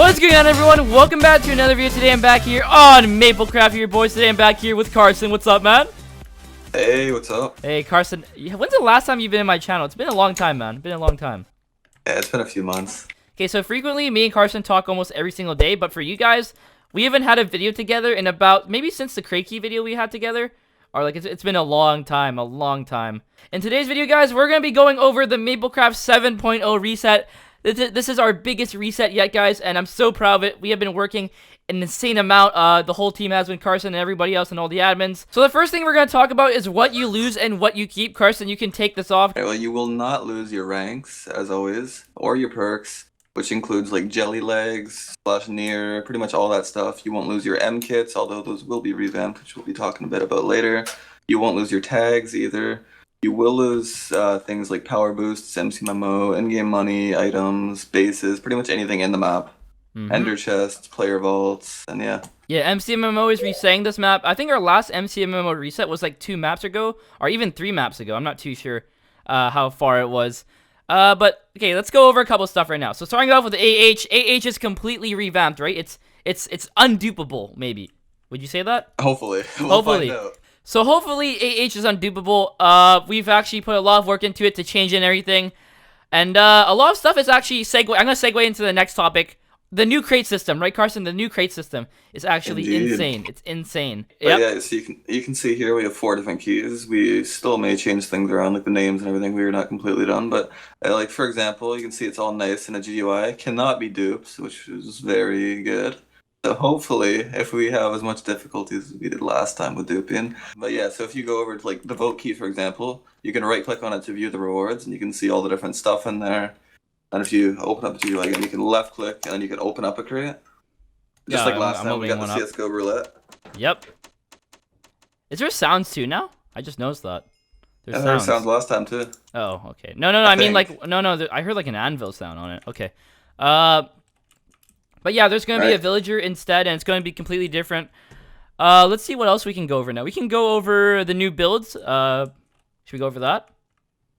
What's going on, everyone? Welcome back to another video. Today I'm back here on Maplecraft, your boys. Today I'm back here with Carson. What's up, man? Hey, what's up? Hey, Carson. When's the last time you've been in my channel? It's been a long time, man. It's been a long time. Yeah, it's been a few months. Okay, so frequently, me and Carson talk almost every single day, but for you guys, we haven't had a video together in about, maybe since the Crate Key video we had together. Or, like, it's been a long time, a long time. In today's video, guys, we're going to be going over the Maplecraft 7.0 reset. This is our biggest reset yet, guys, and I'm so proud of it. We have been working an insane amount. The whole team has been, Carson and everybody else and all the admins. So the first thing we're going to talk about is what you lose and what you keep. Carson, you can take this off. Okay, well, you will not lose your ranks, as always, or your perks, which includes, like, Jellylegs, /near, pretty much all that stuff. You won't lose your MKits, although those will be revamped, which we'll be talking a bit about later. You won't lose your tags, either. You will lose things like power boosts, Mcmmo, in-game money, items, bases, pretty much anything in the map. Enderchests, Playervaults, and yeah. Yeah, Mcmmo is resetting this map. I think our last Mcmmo reset was like 2 maps ago, or even 3 maps ago. I'm not too sure how far it was. But okay, let's go over a couple stuff right now. So starting off with AH. AH is completely revamped, right? It's undupable, maybe. Would you say that? Hopefully. Hopefully. We'll find out. So hopefully AH is undupable. We've actually put a lot of work into it to change and everything. And a lot of stuff is actually I'm going to segue into the next topic. The new crate system, right, Carson? The new crate system is actually insane. It's insane. Yep. Yeah, so you can see here we have 4 different keys. We still may change things around, like the names and everything. We are not completely done, but like for example, you can see it's all nice in a GUI. Cannot be dupes, which is very good. So hopefully, if we have as much difficulty as we did last time with duping. But yeah, so if you go over to like the vote key, for example, you can right click on it to view the rewards, and you can see all the different stuff in there. And if you open up the GUI again, you can left click, and then you can open up a crate. Just like last time, we got the CSGO roulette. Yep. Is there sounds too now? I just noticed that. There were sounds last time too. Oh, okay. No. I mean, like, no. I heard like an anvil sound on it. Okay. But yeah, there's going to be a villager instead, and it's going to be completely different. Let's see what else we can go over now. We can go over the new builds. Should we go over that?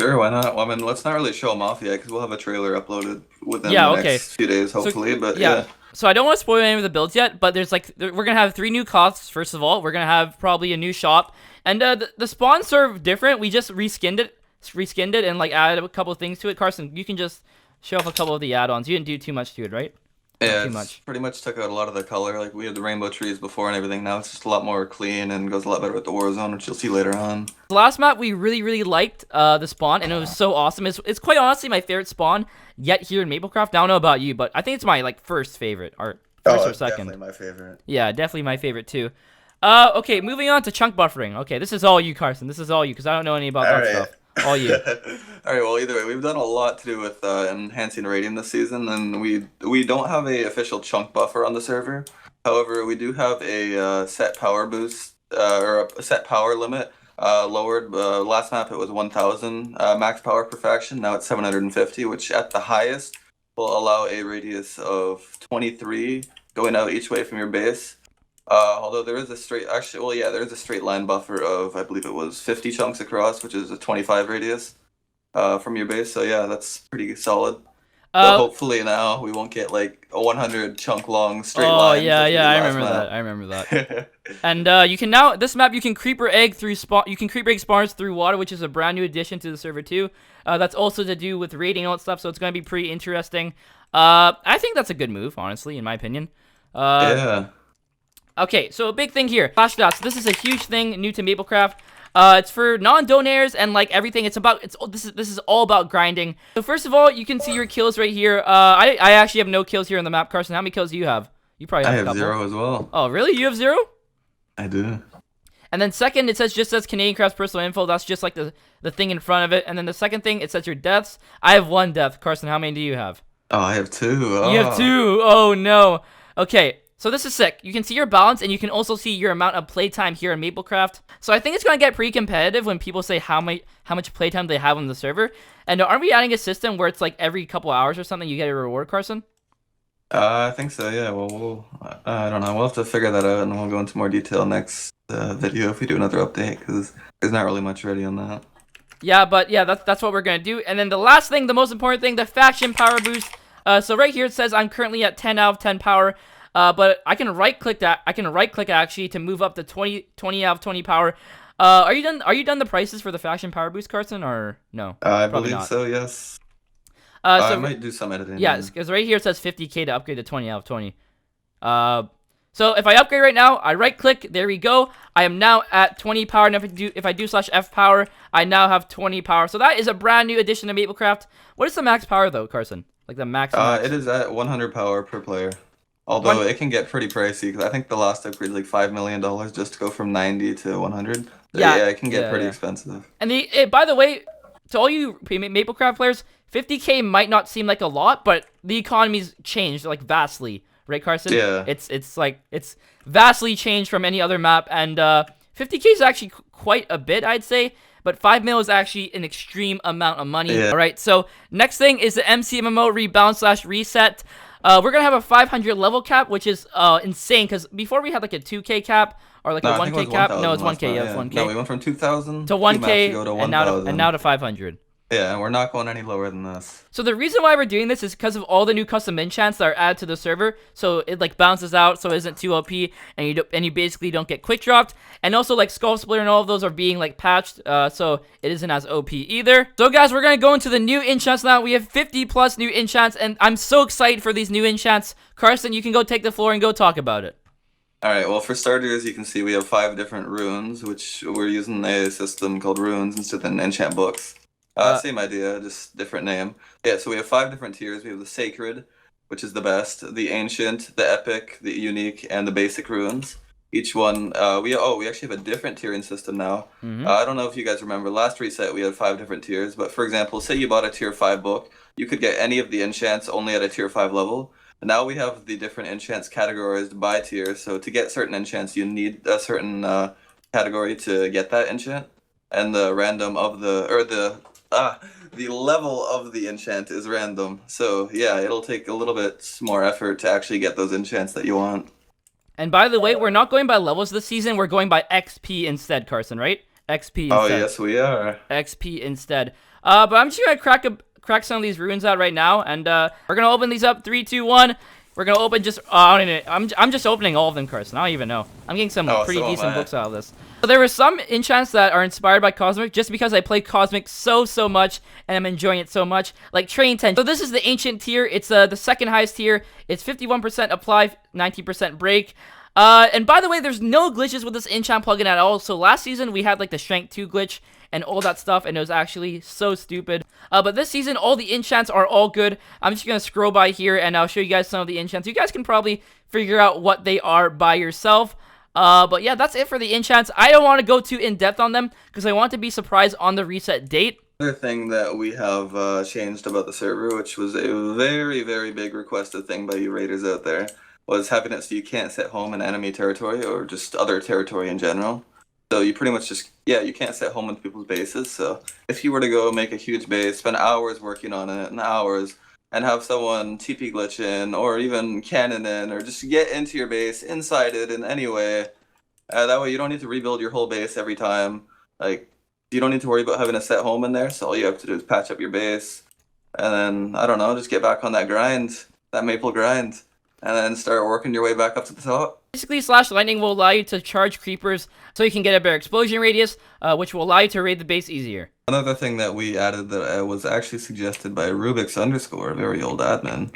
Sure, why not? Well, I mean, let's not really show them off yet, because we'll have a trailer uploaded within the next few days, hopefully. But yeah. So I don't want to spoil any of the builds yet, but there's like we're going to have 3 new Koths, first of all. We're going to have probably a new shop. And the spawns are different. We just reskinned it and like added a couple of things to it. Carson, you can just show off a couple of the add-ons. You didn't do too much to it, right? Yeah, pretty much took out a lot of the color. Like, we had the rainbow trees before and everything. Now it's just a lot more clean and goes a lot better with the Warzone, which you'll see later on. The last map, we really liked the spawn, and it was so awesome. It's quite honestly my favorite spawn yet here in Maplecraft. I don't know about you, but I think it's my, like, first favorite, or first or second. Definitely my favorite. Yeah, definitely my favorite, too. Okay, moving on to chunk buffering. Okay, this is all you, Carson. This is all you, because I don't know any about that stuff. All you. Alright, well, either way, we've done a lot to do with enhancing rating this season, and we don't have a official chunk buffer on the server. However, we do have a set power boost, or a set power limit lowered. Last map it was 1000 max power per faction, now it's 750, which at the highest will allow a radius of 23 going out each way from your base. Although there is a straight, there is a straight line buffer of, I believe it was 50 chunks across, which is a 25 radius from your base. So yeah, that's pretty solid. But hopefully now we won't get like a 100 chunk long straight line. Oh yeah, I remember that. And you can now this map you can creeper egg through spawn. You can creeper egg spawns through water, which is a brand new addition to the server too. That's also to do with raiding and all that stuff. So it's going to be pretty interesting. I think that's a good move, honestly, in my opinion. Yeah. Okay, so a big thing here, flash dots. This is a huge thing new to Maplecraft. It's for non-donators and like everything. This is all about grinding. So first of all, you can see your kills right here. I actually have no kills here on the map. Carson, how many kills do you have? You probably have a couple. 0 as well. Oh, really? You have 0? I do. And then second, it just says Canadian Craft's personal info. That's just like the thing in front of it. And then the second thing, it says your deaths. I have 1 death. Carson, how many do you have? Oh, I have 2. Oh. You have 2. Oh no. Okay. So this is sick. You can see your balance, and you can also see your amount of playtime here in Maplecraft. So I think it's going to get pretty competitive when people say how much playtime they have on the server. And aren't we adding a system where it's like every couple hours or something you get a reward, Carson? I think so, yeah. Well, I don't know. We'll have to figure that out, and we'll go into more detail next video if we do another update, because there's not really much ready on that. Yeah, but yeah, that's what we're going to do. And then the last thing, the most important thing, the faction power boost. So right here it says I'm currently at 10 out of 10 power. But I can right click that. I can right click actually to move up to 20 out of 20 power. Are you done? Are you done the prices for the faction power boost, Carson, or no? I Probably believe not. so. Yes. So I might do some editing. yeah, because right here it says 50k to upgrade to 20 out of 20. So if I upgrade right now, I right click, there we go. I am now at 20 power, and if I do /F power, I now have 20 power. So that is a brand new addition to Maplecraft. What is the max power though, Carson? Like the max? It is at 100 power per player. Although it can get pretty pricey, because I think the last upgrade is like $5 million just to go from 90 to 100. Yeah, it can get pretty expensive. And by the way, to all you Maplecraft players, 50k might not seem like a lot, but the economy's changed like vastly, right, Carson? Yeah. It's vastly changed from any other map, and 50k is actually quite a bit, I'd say. But 5 mil is actually an extreme amount of money. Yeah. All right, so next thing is the Mcmmo rebound/reset. We're going to have a 500 level cap, which is insane, because before we had like a 2k cap or like a 1k cap. No, it's 1k, yeah, it's 1k. No, we went from 2,000 to 1k to and now to 500. Yeah, and we're not going any lower than this. So the reason why we're doing this is because of all the new custom enchants that are added to the server. So it like bounces out, so it isn't too OP, and you basically don't get quick dropped. And also like Skull Splitter and all of those are being like patched, so it isn't as OP either. So guys, we're gonna go into the new enchants now. We have 50 plus new enchants, and I'm so excited for these new enchants. Carson, you can go take the floor and go talk about it. Alright, well for starters, you can see we have 5 different runes, which we're using a system called runes instead of enchant books. Same idea, just different name. Yeah, so we have 5 different tiers. We have the Sacred, which is the best, the Ancient, the Epic, the Unique, and the Basic runes. Each one, we actually have a different tiering system now. I don't know if you guys remember, last reset we had 5 different tiers, but for example, say you bought a tier 5 book, you could get any of the enchants only at a tier 5 level. And now we have the different enchants categorized by tier, so to get certain enchants you need a certain category to get that enchant. And the random of the level of the enchant is random. So yeah, it'll take a little bit more effort to actually get those enchants that you want. And by the way, we're not going by levels this season, we're going by XP instead, Carson, right? XP instead. Oh yes, we are. XP instead. But I'm just gonna crack some of these runes out right now, and we're gonna open these up. 3, 2, 1. We're gonna open just I'm just opening all of them, Carson. I don't even know. I'm getting some pretty decent books out of this. So there were some enchants that are inspired by Cosmic just because I play Cosmic so much and I'm enjoying it so much, like Train 10. So this is the Ancient tier. It's the second highest tier. It's 51% apply, 90% break. And by the way, there's no glitches with this enchant plugin at all. So last season we had like the Strength 2 glitch and all that stuff, and it was actually so stupid. But this season, all the enchants are all good. I'm just gonna scroll by here, and I'll show you guys some of the enchants. You guys can probably figure out what they are by yourself. But yeah, that's it for the enchants. I don't want to go too in-depth on them, because I want to be surprised on the reset date. Another thing that we have changed about the server, which was a very big requested thing by you raiders out there, was having it so you can't set home in enemy territory, or just other territory in general. So you pretty much just, you can't set home in people's bases. So if you were to go make a huge base, spend hours working on it, and hours, and have someone TP glitch in, or even cannon in, or just get into your base, inside it in any way, that way you don't need to rebuild your whole base every time. Like, you don't need to worry about having a set home in there, so all you have to do is patch up your base, and then, I don't know, just get back on that grind, that maple grind, and then start working your way back up to the top. Basically, /lightning will allow you to charge creepers so you can get a better explosion radius, which will allow you to raid the base easier. Another thing that we added that was actually suggested by Rubix_, a very old admin,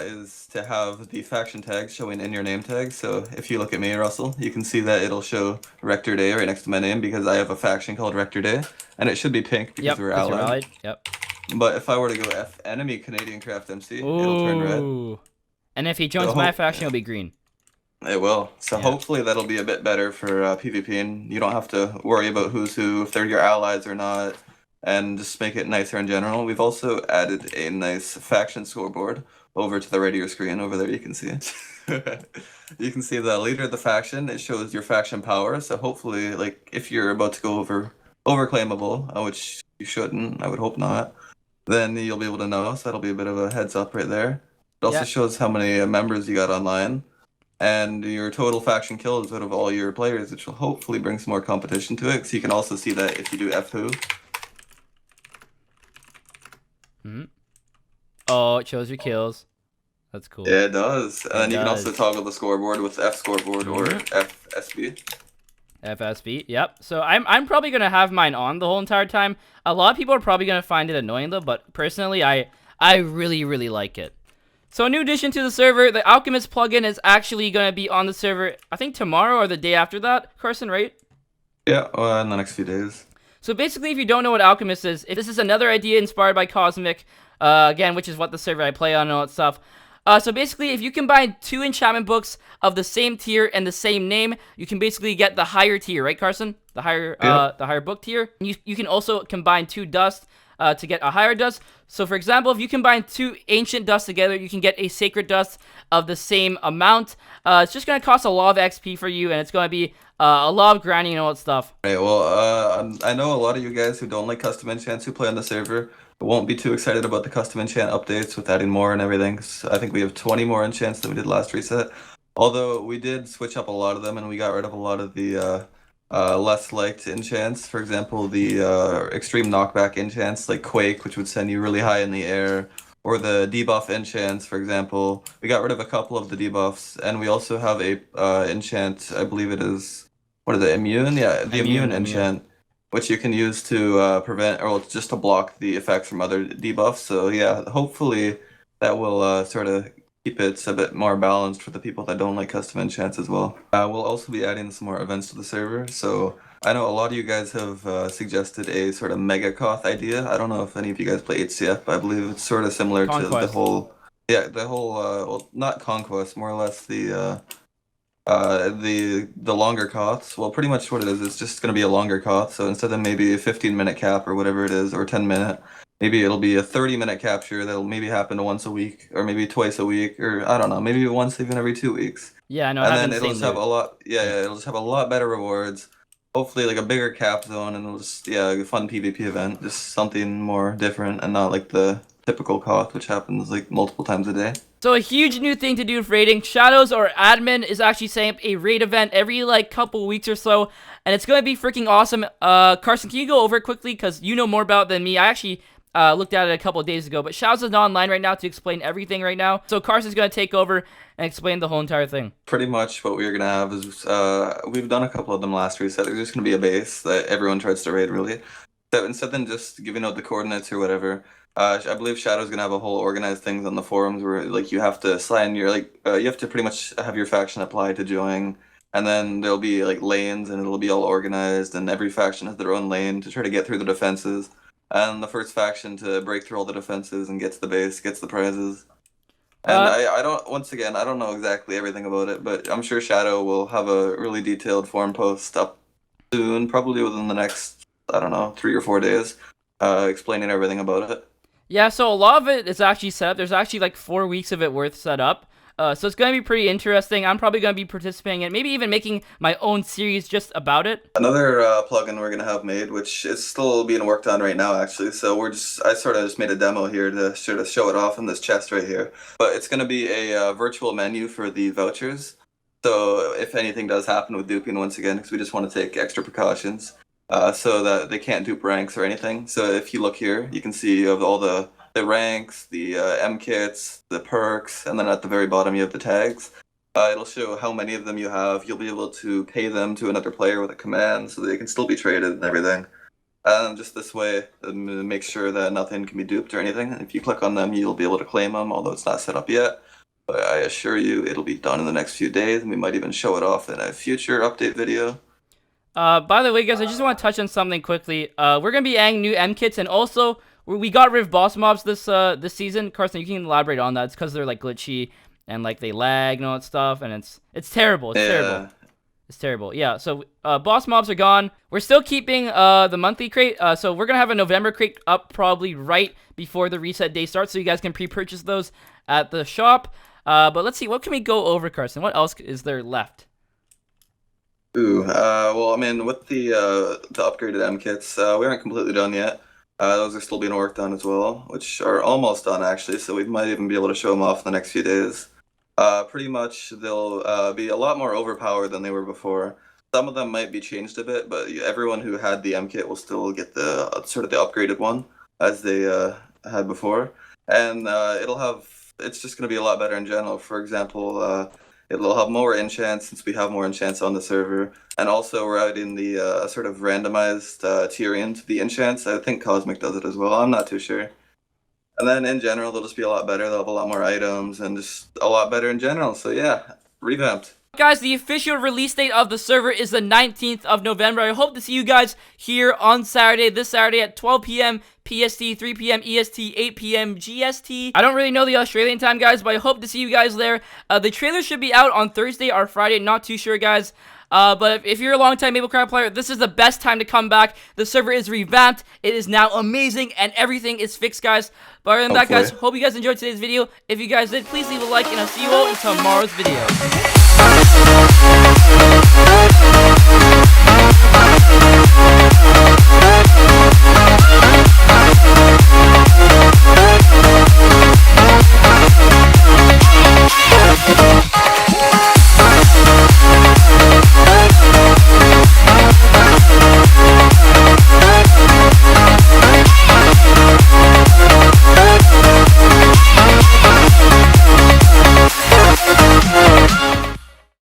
is to have the faction tag showing in your name tag. So if you look at me, Russell, you can see that it'll show Rector Day right next to my name because I have a faction called Rector Day, and it should be pink because we're allied. Yep. But if I were to go F enemy Canadian Craft MC, it'll turn red. And if he joins my faction, it'll be green. It will. So hopefully that'll be a bit better for PvP, and you don't have to worry about who's who, if they're your allies or not, and just make it nicer in general. We've also added a nice faction scoreboard over to the right of your screen. Over there you can see it. You can see the leader of the faction. It shows your faction power, so hopefully, like, if you're about to go overclaimable, which you shouldn't, I would hope not, then you'll be able to know, so that'll be a bit of a heads up right there. It also shows how many members you got online, and your total faction kills out of all your players, which will hopefully bring some more competition to it. So you can also see that if you do F who. Oh, it shows your kills. That's cool. Yeah, it does. And then you can also does. toggle the scoreboard with F scoreboard or FSB. FSB, yep. So I'm probably gonna have mine on the whole entire time. A lot of people are probably gonna find it annoying though, but personally, I really like it. So a new addition to the server, the Alchemist plugin is actually gonna be on the server. I think tomorrow or the day after that, Carson, right? Yeah, in the next few days. So basically, if you don't know what Alchemist is, this is another idea inspired by Cosmic, again, which is what the server I play on and all that stuff. So basically, if you combine 2 enchantment books of the same tier and the same name, you can basically get the higher tier, right, Carson? The higher book tier. You can also combine 2 dust to get a higher dust. So for example, if you combine 2 ancient dusts together, you can get a sacred dust of the same amount. It's just gonna cost a lot of XP for you, and it's gonna be a lot of grinding and all that stuff. Right, well, I know a lot of you guys who don't like custom enchants who play on the server won't be too excited about the custom enchant updates with adding more and everything. So I think we have 20 more enchants than we did last reset. Although we did switch up a lot of them and we got rid of a lot of the less liked enchants. For example, the extreme knockback enchants like Quake, which would send you really high in the air, or the debuff enchants, for example. We got rid of a couple of the debuffs, and we also have a enchant, I believe it is, what is it, immune? Yeah, the immune enchant, which you can use to prevent, or just to block the effects from other debuffs. So yeah, hopefully that will sort of keep it a bit more balanced for the people that don't like custom enchants as well. We'll also be adding some more events to the server. So I know a lot of you guys have suggested a sort of mega Koth idea. I don't know if any of you guys play HCF, but I believe it's sort of similar to the whole, well, not Conquest, more or less the longer Koths. Well, pretty much what it is, it's just going to be a longer Koth. So instead of maybe a 15-minute cap or whatever it is, or 10-minute, maybe it'll be a 30-minute capture that'll maybe happen once a week, or maybe twice a week, or I don't know, maybe once even every 2 weeks. Yeah, I know. And then it'll just have a lot. Yeah, it'll just have a lot better rewards. Hopefully, like a bigger cap zone, and it'll just a fun PvP event, just something more different, and not like the typical Koth, which happens like multiple times a day. So a huge new thing to do with raiding. Shadows, or admin, is actually setting up a raid event every like couple weeks or so, and it's gonna be freaking awesome. Carson, can you go over it quickly, because you know more about it than me? I actually looked at it a couple of days ago, but Shadows is not online right now to explain everything right now. So Carson's gonna take over and explain the whole entire thing. Pretty much what we're gonna have is we've done a couple of them last reset. There's just gonna be a base that everyone tries to raid really. So instead than just giving out the coordinates or whatever, I believe Shadow's gonna have a whole organized things on the forums where like you have to sign your you have to pretty much have your faction apply to join, and then there'll be like lanes and it'll be all organized, and every faction has their own lane to try to get through the defenses. And the first faction to break through all the defenses and get to the base gets the prizes. And I don't know exactly everything about it, but I'm sure Shadow will have a really detailed forum post up soon, probably within the next, I don't know, 3 or 4 days, explaining everything about it. Yeah, so a lot of it is actually set up. There's actually like 4 weeks of it worth set up. So it's going to be pretty interesting. I'm probably going to be participating in maybe even making my own series just about it. Another plugin we're going to have made, which is still being worked on right now actually. So I sort of just made a demo here to sort of show it off in this chest right here. But it's going to be a virtual menu for the vouchers. So if anything does happen with duping once again, because we just want to take extra precautions so that they can't dupe ranks or anything. So if you look here, you can see of all the ranks, the MKits, the perks, and then at the very bottom you have the tags. It'll show how many of them you have. You'll be able to pay them to another player with a command so they can still be traded and everything. And just this way, make sure that nothing can be duped or anything. If you click on them, you'll be able to claim them, although it's not set up yet. But I assure you, it'll be done in the next few days, and we might even show it off in a future update video. By the way, guys, I just want to touch on something quickly. We're going to be adding new MKits, and also we got rid of boss mobs this season. Carson, you can elaborate on that. It's because they're like glitchy and like they lag and all that stuff, and it's terrible. It's terrible. It's terrible. Yeah. So boss mobs are gone. We're still keeping the monthly crate. So we're gonna have a November crate up probably right before the reset day starts, so you guys can pre-purchase those at the shop. But let's see, what can we go over, Carson? What else is there left? Ooh. Well, I mean, with the upgraded MKits, we aren't completely done yet. Those are still being worked on as well, which are almost done actually, so we might even be able to show them off in the next few days. Pretty much they'll be a lot more overpowered than they were before. Some of them might be changed a bit, but everyone who had the MKit will still get the sort of the upgraded one as they had before. and it's just going to be a lot better in general. For example, it'll have more enchants since we have more enchants on the server, and also we're adding the sort of randomized tiering to the enchants. I think Cosmic does it as well. I'm not too sure. And then in general, they'll just be a lot better. They'll have a lot more items and just a lot better in general. So yeah, revamped. Guys, the official release date of the server is the 19th of November. I hope to see you guys here on Saturday, this Saturday at 12 p.m. PST, 3 p.m. EST, 8 p.m. GST. I don't really know the Australian time, guys, but I hope to see you guys there. The trailer should be out on Thursday or Friday. Not too sure, guys. But if you're a long-time Maplecraft player, this is the best time to come back. The server is revamped. It is now amazing, and everything is fixed, guys. But other than that, guys, hope you guys enjoyed today's video. If you guys did, please leave a like, and I'll see you all in tomorrow's video.